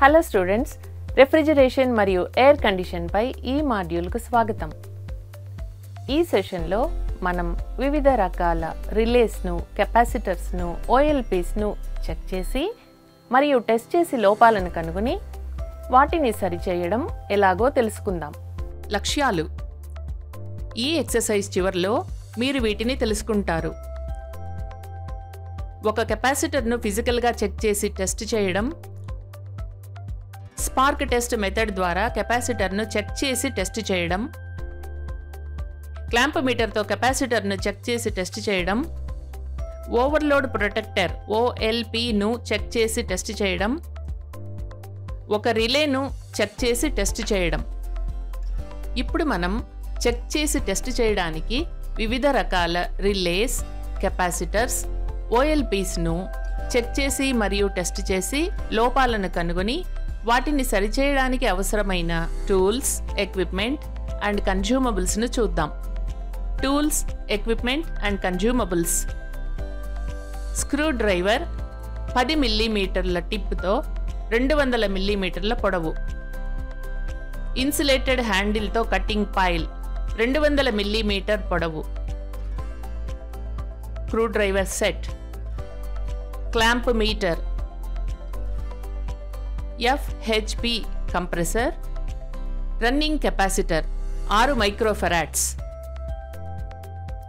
Hello students, refrigeration మరియు air condition పై ఈ మాడ్యూల్కు స్వాగతం. ఈ సెషన్లో మనం వివిధ రకాల రిలేస్ను, కెపాసిటర్స్ను, ఓఎల్పీస్ను చెక్ చేసి మరియు టెస్ట్ చేసి లోపాలను కనుగొని వాటిని సరిచేయడం ఎలాగో తెలుసుకుందాం. లక్ష్యాలు. ఈ ఎక్సర్సైజ్ చివర్లో మీరు వీటిని తెలుసుకుంటారు. ఒక కెపాసిటర్ను ఫిజికల్గా చెక్ చేసి టెస్ట్ చేయడం, స్పార్క్ టెస్ట్ మెథడ్ ద్వారా కెపాసిటర్ను చెక్ చేసి టెస్ట్ చేయడం, క్లాంప్ మీటర్తో కెపాసిటర్ను చెక్ చేసి టెస్ట్ చేయడం, ఓవర్లోడ్ ప్రొటెక్టర్ ఓఎల్పీను చెక్ చేసి టెస్ట్ చేయడం, ఒక రిలేను చెక్ చేసి టెస్ట్ చేయడం. ఇప్పుడు మనం చెక్ చేసి టెస్ట్ చేయడానికి వివిధ రకాల రిలేస్, కెపాసిటర్స్, ఓఎల్పీస్ను చెక్ చేసి మరియు టెస్ట్ చేసి లోపాలను కనుగొని వాటిని సరిచేయడానికి అవసరమైన టూల్స్, ఎక్విప్మెంట్ అండ్ కన్జ్యూమబుల్స్ను చూద్దాం. Tools, equipment and consumables. Screw driver 10 మిల్లీమీటర్ల టిప్తో 200 మిల్లీమీటర్ల పొడవు. ఇన్సులేటెడ్ హ్యాండిల్తో కటింగ్ పైల్ 200 మిల్లీమీటర్ పొడవు. Screw driver set. Clamp meter. FHP compressor. Running capacitor 6 microfarads.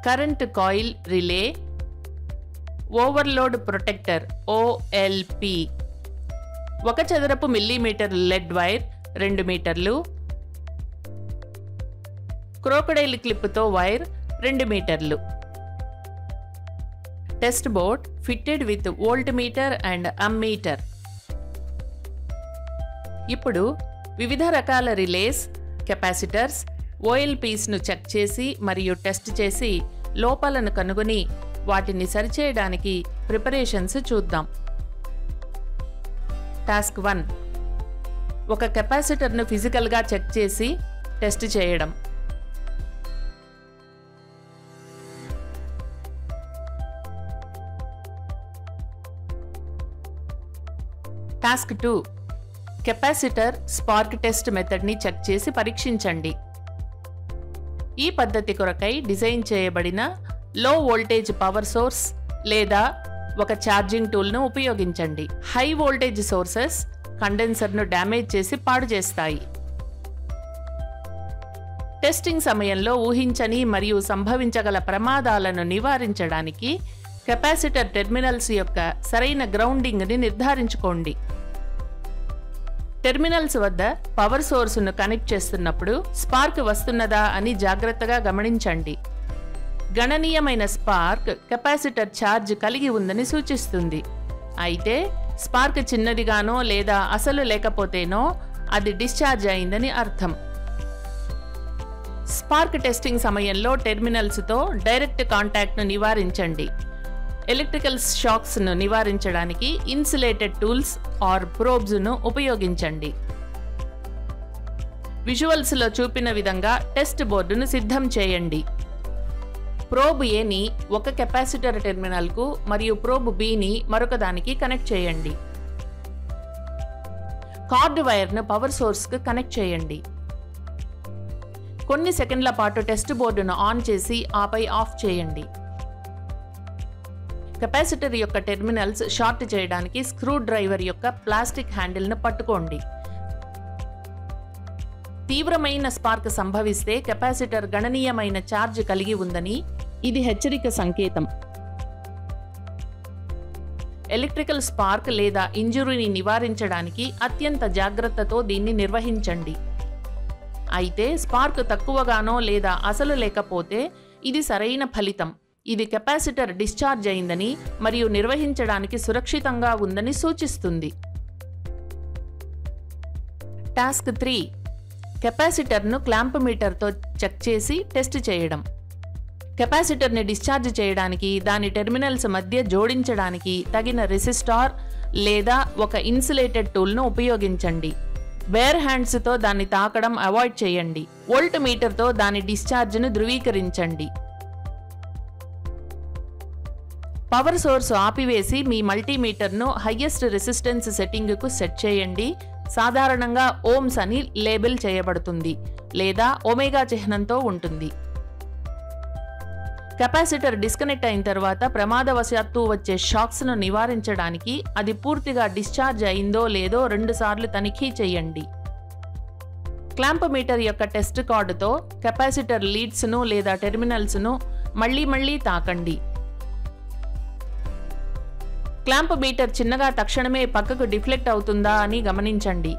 Current coil relay. Overload protector OLP. 1 చదరపు మిల్లీమీటర్ లెడ్ వైర్ 2 మీటర్లు. క్రోకడైల్ క్లిప్తో వైర్ 2 మీటర్లు. Test board fitted with volt meter and ammeter. ఇప్పుడు వివిధ రకాల relays, capacitors, ఓఎల్పీస్ను check చేసి మరియు test చేసి లోపాలను కనుగొని వాటిని సరిచేయడానికి ప్రిపరేషన్స్ చూద్దాం. టాస్క్ 1. ఒక కెపాసిటర్ను ఫిజికల్గా చెక్ చేసి టెస్ట్ చేయడం. టాస్క్ 2. కెపాసిటర్ స్పార్క్ టెస్ట్ మెథడ్ని చెక్ చేసి పరీక్షించండి. ఈ పద్ధతి కొరకై డిజైన్ చేయబడిన లో వోల్టేజ్ పవర్ సోర్స్ లేదా ఒక ఛార్జింగ్ టూల్ను ఉపయోగించండి. హై వోల్టేజ్ సోర్సెస్ కండెన్సర్ను డ్యామేజ్ చేసి పాడు చేస్తాయి. టెస్టింగ్ సమయంలో ఊహించని మరియు సంభవించగల ప్రమాదాలను నివారించడానికి కెపాసిటర్ టెర్మినల్స్ యొక్క సరైన గ్రౌండింగ్ని నిర్ధారించుకోండి. టెర్మినల్స్ వద్ద పవర్ సోర్సును కనెక్ట్ చేస్తున్నప్పుడు స్పార్క్ వస్తున్నదా అని జాగ్రత్తగా గమనించండి. గణనీయమైన స్పార్క్ కెపాసిటర్ ఛార్జ్ కలిగి ఉందని సూచిస్తుంది. అయితే స్పార్క్ చిన్నదిగానో లేదా అసలు లేకపోతేనో అది డిశ్చార్జ్ అయిందని అర్థం. స్పార్క్ టెస్టింగ్ సమయంలో టెర్మినల్స్తో డైరెక్ట్ కాంటాక్ట్ను నివారించండి. ఎలక్ట్రికల్ షాక్స్ను నివారించడానికి ఇన్సులేటెడ్ టూల్స్ ఆర్ ప్రోబ్స్ను ఉపయోగించండి. విజువల్స్లో చూపిన విధంగా టెస్ట్ బోర్డును సిద్ధం చేయండి. ప్రోబ్ Aని ఒక కెపాసిటర్ టెర్మినల్కు మరియు ప్రోబ్ Bని మరొక దానికి కనెక్ట్ చేయండి. కార్డ్ వైర్ను పవర్ సోర్స్కు కనెక్ట్ చేయండి. కొన్ని సెకండ్ల పాటు టెస్ట్ బోర్డును ఆన్ చేసి ఆపై ఆఫ్ చేయండి. కెపాసిటర్ యొక్క టెర్మినల్స్ షార్ట్ చేయడానికి స్క్రూ డ్రైవర్ యొక్క ప్లాస్టిక్ హ్యాండిల్ను పట్టుకోండి. తీవ్రమైన స్పార్క్ సంభవిస్తే కెపాసిటర్ గణనీయమైన ఛార్జ్ కలిగి ఉందని ఇది హెచ్చరిక సంకేతం. ఎలక్ట్రికల్ స్పార్క్ లేదా ఇంజురీని నివారించడానికి అత్యంత జాగ్రత్తతో దీన్ని నిర్వహించండి. అయితే స్పార్క్ తక్కువగానో లేదా అసలు లేకపోతే ఇది సరైన ఫలితం. ఇది కెపాసిటర్ డిశ్చార్జ్ అయిందని మరియు నిర్వహించడానికి సురక్షితంగా ఉందని సూచిస్తుంది. టాస్క్ 3. కెపాసిటర్ను క్లాంప్ మీటర్తో చెక్ చేసి టెస్ట్ చేయడం. కెపాసిటర్ని డిశ్చార్జ్ చేయడానికి దాని టెర్మినల్స్ మధ్య జోడించడానికి తగిన రెసిస్టార్ లేదా ఒక ఇన్సులేటెడ్ టూల్ను ఉపయోగించండి. బేర్ హ్యాండ్స్తో దాన్ని తాకడం అవాయిడ్ చేయండి. వోల్ట్ మీటర్తో దాని డిశ్చార్జ్ను ధృవీకరించండి. పవర్ సోర్స్ ఆపివేసి మీ మల్టీమీటర్ను హైయెస్ట్ రెసిస్టెన్స్ సెట్టింగ్కు సెట్ చేయండి. సాధారణంగా ఓమ్స్ అని లేబుల్ చేయబడుతుంది లేదా ఒమేగా చిహ్నంతో ఉంటుంది. కెపాసిటర్ డిస్కనెక్ట్ అయిన తర్వాత ప్రమాదవశాత్తు వచ్చే షాక్స్ను నివారించడానికి అది పూర్తిగా డిశ్చార్జ్ అయిందో లేదో 2 సార్లు తనిఖీ చేయండి. క్లాంప్ మీటర్ యొక్క టెస్ట్ కార్డుతో కెపాసిటర్ లీడ్స్ను లేదా టెర్మినల్స్ను మళ్లీ తాకండి. క్లాంప్ మీటర్ చిన్నగా తక్షణమే పక్కకు డిఫ్లెక్ట్ అవుతుందా అని గమనించండి.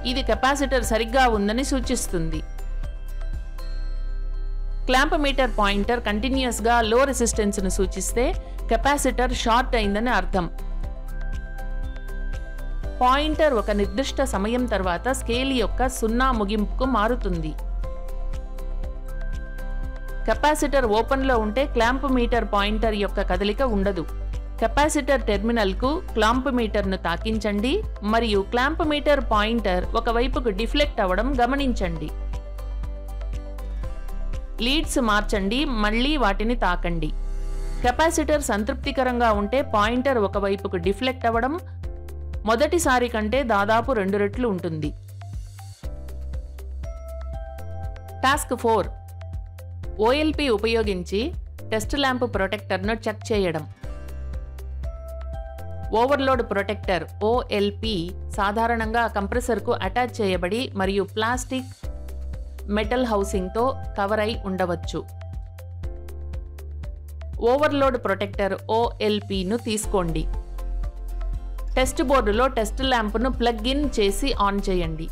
ఇది కెపాసిటర్ సరిగ్గా ఉందని సూచిస్తుంది. క్లాంప్ మీటర్ పాయింటర్ కంటిన్యూస్గా లో రెసిస్టెన్స్ను సూచిస్తే కెపాసిటర్ షార్ట్ అయిందని అర్థం. పాయింటర్ ఒక నిర్దిష్ట సమయం తర్వాత స్కేల్ యొక్క 0 ముగింపుకు మారుతుంది. కెపాసిటర్ ఓపెన్లో ఉంటే క్లాంప్ మీటర్ పాయింటర్ యొక్క కదలిక ఉండదు. కెపాసిటర్ టెర్మినల్కు క్లాంప్ మీటర్ను తాకించండి మరియు క్లాంప్ మీటర్ పాయింటర్ ఒకవైపుకు డిఫ్లెక్ట్ అవ్వడం గమనించండి. లీడ్స్ మార్చండి, మళ్ళీ వాటిని తాకండి. కెపాసిటర్ సంతృప్తికరంగా ఉంటే పాయింటర్ ఒకవైపుకు డిఫ్లెక్ట్ అవ్వడం మొదటిసారి కంటే దాదాపు 2 రెట్లు ఉంటుంది. టాస్క్ 4 ఓఎల్పి ఉపయోగించి టెస్ట్ ల్యాంప్ ప్రొటెక్టర్ను చెక్ చేయడం. ఓవర్లోడ్ ప్రొటెక్టర్ ఓఎల్పి సాధారణంగా కంప్రెసర్కు అటాచ్ చేయబడి మరియు ప్లాస్టిక్ మెటల్ హౌసింగ్తో కవర్ అయి ఉండవచ్చు. ఓవర్లోడ్ ప్రొటెక్టర్ ఓఎల్పిను తీసుకోండి. టెస్ట్ బోర్డులో టెస్ట్ ల్యాంప్ను ప్లగ్ ఇన్ చేసి ఆన్ చేయండి.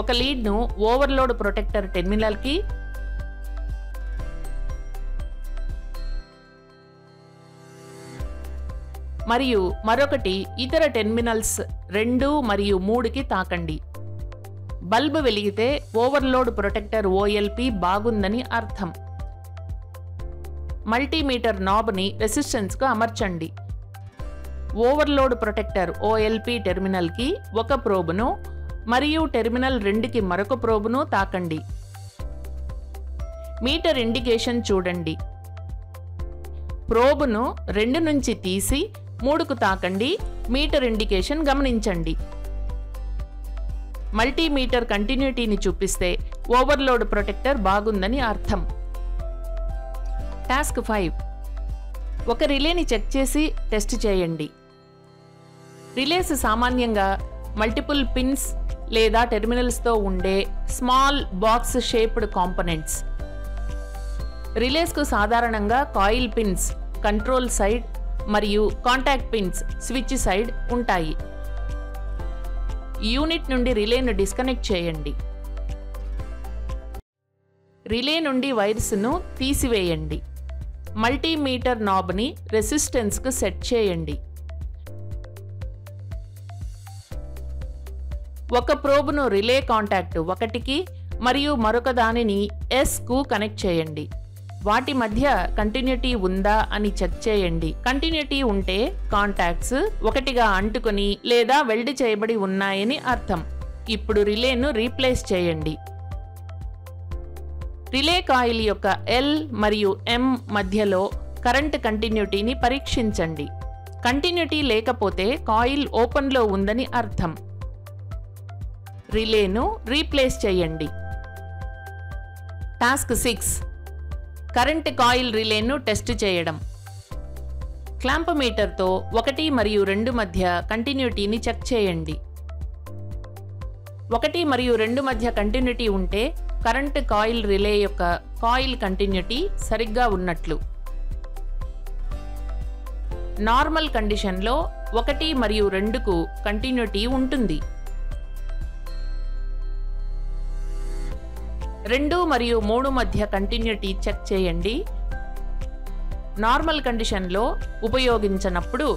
ఒక లీడ్ను ఓవర్లోడ్ ప్రొటెక్టర్ టెర్మినల్కి మరియు మరొకటి ఇతర టెర్మినల్స్ 2 మరియు 3కి తాకండి. బల్బ్ వెలిగితే ఓవర్లోడ్ ప్రొటెక్టర్ ఓఎల్పి బాగుందని అర్థం. మల్టీమీటర్ నాబ్ని రెసిస్టెన్స్కు అమర్చండి. ఓవర్లోడ్ ప్రొటెక్టర్ ఓఎల్పి టెర్మినల్కి ఒక ప్రోబును మరియు టెర్మినల్ 2కి మరొక ప్రోబును తాకండి. మీటర్ ఇండికేషన్ చూడండి. ప్రోబును 2 నుంచి తీసి 3కు తాకండి. మీటర్ ఇండికేషన్ గమనించండి. మల్టీమీటర్ కంటిన్యూటీని చూపిస్తే ఓవర్లోడ్ ప్రొటెక్టర్ బాగుందని అర్థం. టాస్క్ 5 ఒక రిలేని చెక్ చేసి టెస్ట్ చేయండి. రిలేస్ సామాన్యంగా మల్టిపుల్ పిన్స్ లేదా టెర్మినల్స్తో ఉండే స్మాల్ బాక్స్ షేప్డ్ కాంపోనెంట్స్. రిలేస్కు సాధారణంగా కాయిల్ పిన్స్ కంట్రోల్ సైడ్ మరియు కాంటాక్ట్ పిన్స్ స్విచ్ సైడ్ ఉంటాయి. యూనిట్ నుండి రిలేను డిస్కనెక్ట్ చేయండి. రిలే నుండి వైర్స్ను తీసివేయండి. మల్టీమీటర్ నాబ్ని రెసిస్టెన్స్కు సెట్ చేయండి. ఒక ప్రోబ్ను రిలే కాంటాక్ట్ 1కి మరియు మరొక దానిని Sకు కనెక్ట్ చేయండి. వాటి మధ్య కంటిన్యూటీ ఉందా అని చెక్ చేయండి. కంటిన్యూటీ ఉంటే కాంటాక్ట్స్ 1గా అంటుకొని లేదా వెల్డ్ చేయబడి ఉన్నాయని అర్థం. ఇప్పుడు రిలేను రీప్లేస్ చేయండి. రిలే కాయిల్ యొక్క L మరియు M మధ్యలో కరెంట్ కంటిన్యూటీని పరీక్షించండి. కంటిన్యూటీ లేకపోతే కాయిల్ ఓపెన్లో ఉందని అర్థం. రిలేను రీప్లేస్ చేయండి. టాస్క్ 6 కరెంట్ కాయిల్ రిలేను టెస్ట్ చేయడం. క్లాంప్ మీటర్తో 1 మరియు 2 మధ్య కంటిన్యూటీని చెక్ చేయండి. 1 మరియు 2 మధ్య కంటిన్యూటీ ఉంటే కరెంట్ కాయిల్ రిలే యొక్క కాయిల్ కంటిన్యూటీ సరిగ్గా ఉన్నట్లు. నార్మల్ కండిషన్లో 1 మరియు 2కు కంటిన్యూటీ ఉంటుంది. 2 మరియు 3 మధ్య కంటిన్యూటీ చెక్ చేయండి. నార్మల్ కండిషన్లో ఉపయోగించనప్పుడు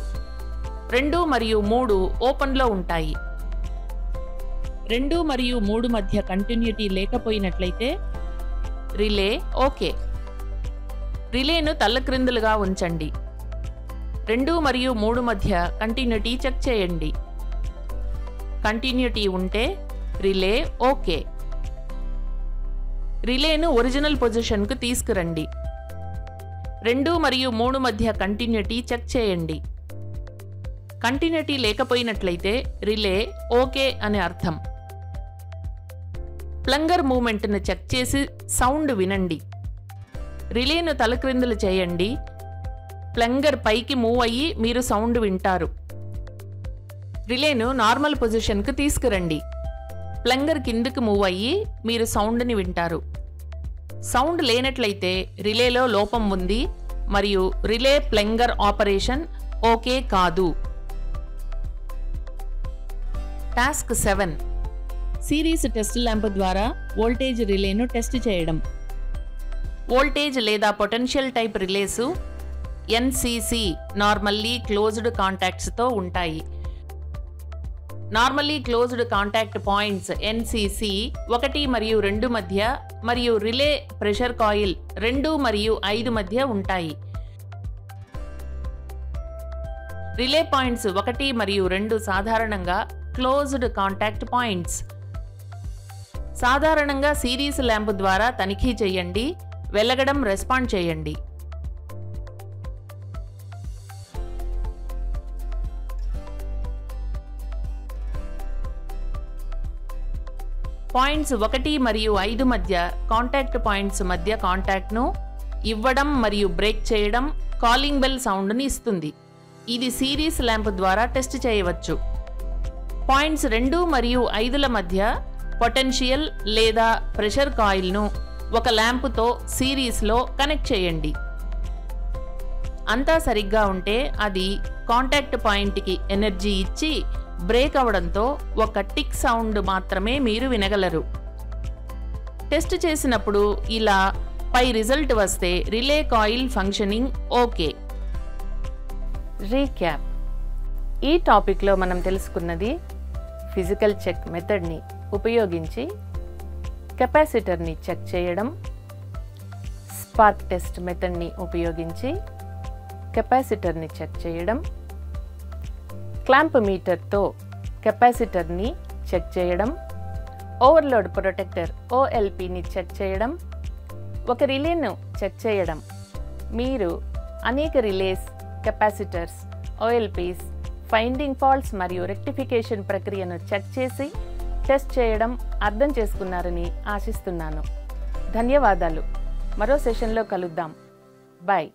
2 మరియు 3 ఓపెన్లో ఉంటాయి. 2 మరియు 3 మధ్య కంటిన్యూటీ లేకపోయినట్లయితే రిలే ఓకే. రిలేను తల్లక్రిందులుగా ఉంచండి. 2 మరియు 3 మధ్య కంటిన్యూటీ చెక్ చేయండి. కంటిన్యూటీ ఉంటే రిలే ఓకే. రిలేను ఒరిజినల్ పొజిషన్కు తీసుకురండి. 2 మరియు 3 మధ్య కంటిన్యూటీ చెక్ చేయండి. కంటిన్యూటీ లేకపోయినట్లయితే రిలే ఓకే అని అర్థం. ప్లంగర్ మూమెంట్ను చెక్ చేసి సౌండ్ వినండి. రిలేను తలక్రిందులు చేయండి. ప్లంగర్ పైకి మూవ్ అయ్యి మీరు సౌండ్ వింటారు. రిలేను నార్మల్ పొజిషన్కు తీసుకురండి. ప్లంగర్ కిందకు మూవ్ అయ్యి మీరు సౌండ్ని వింటారు. సౌండ్ లేనట్లయితే రిలేలో లోపం ఉంది మరియు రిలే ప్లంగర్ ఆపరేషన్ ఓకే కాదు. టాస్క్ 7. సిరీస్ టెస్ట్ ల్యాంప్ ద్వారా వోల్టేజ్ రిలేను టెస్ట్ చేయడం. వోల్టేజ్ లేదా potential type relays NCC normally closed కాంటాక్ట్స్తో ఉంటాయి. Normally closed contact points NCC 1 మరియు 2 మధ్య మరియు రిలే ప్రెషర్ కాయిల్ 2 మరియు 5 మధ్య ఉంటాయి. రిలే పాయింట్స్ 1 మరియు 2 సాధారణంగా క్లోజ్డ్ కాంటాక్ట్ పాయింట్స్. సాధారణంగా సిరీస్ ల్యాంప్ ద్వారా తనిఖీ చేయండి. వెలగడం రెస్పాండ్ చేయండి. పాయింట్స్ 1 మరియు 5 మధ్య కాంటాక్ట్ పాయింట్స్ మధ్య కాంటాక్ట్ను ఇవ్వడం మరియు బ్రేక్ చేయడం కాలింగ్ బెల్ సౌండ్ని ఇస్తుంది. ఇది సిరీస్ ల్యాంప్ ద్వారా టెస్ట్ చేయవచ్చు. పాయింట్స్ 2 మరియు 5ల మధ్య పొటెన్షియల్ లేదా ప్రెషర్ కాయిల్ను ఒక ల్యాంపుతో సిరీస్లో కనెక్ట్ చేయండి. అంతా సరిగ్గా ఉంటే అది కాంటాక్ట్ పాయింట్కి ఎనర్జీ ఇచ్చి బ్రేక్ అవడంతో ఒక టిక్ సౌండ్ మాత్రమే మీరు వినగలరు. టెస్ట్ చేసినప్పుడు ఇలా పై రిజల్ట్ వస్తే relay coil functioning okay. Recap. ఈ టాపిక్లో మనం తెలుసుకున్నది ఫిజికల్ చెక్ మెథడ్ని ఉపయోగించి కెపాసిటర్ని చెక్ చేయడం, స్పార్క్ టెస్ట్ మెథడ్ని ఉపయోగించి కెపాసిటర్ని చెక్ చేయడం, క్లాంప్ మీటర్తో కెపాసిటర్ని చెక్ చేయడం, ఓవర్లోడ్ ప్రొటెక్టర్ ఓఎల్పిని చెక్ చేయడం, ఒక రిలేను చెక్ చేయడం. మీరు అనేక రిలేస్, కెపాసిటర్స్, ఓఎల్పీస్, ఫైండింగ్ ఫాల్ట్స్ మరియు రెక్టిఫికేషన్ ప్రక్రియను చెక్ చేసి టెస్ట్ చేయడం అర్థం చేసుకున్నారని ఆశిస్తున్నాను. ధన్యవాదాలు. మరో సెషన్లో కలుద్దాం. బాయ్.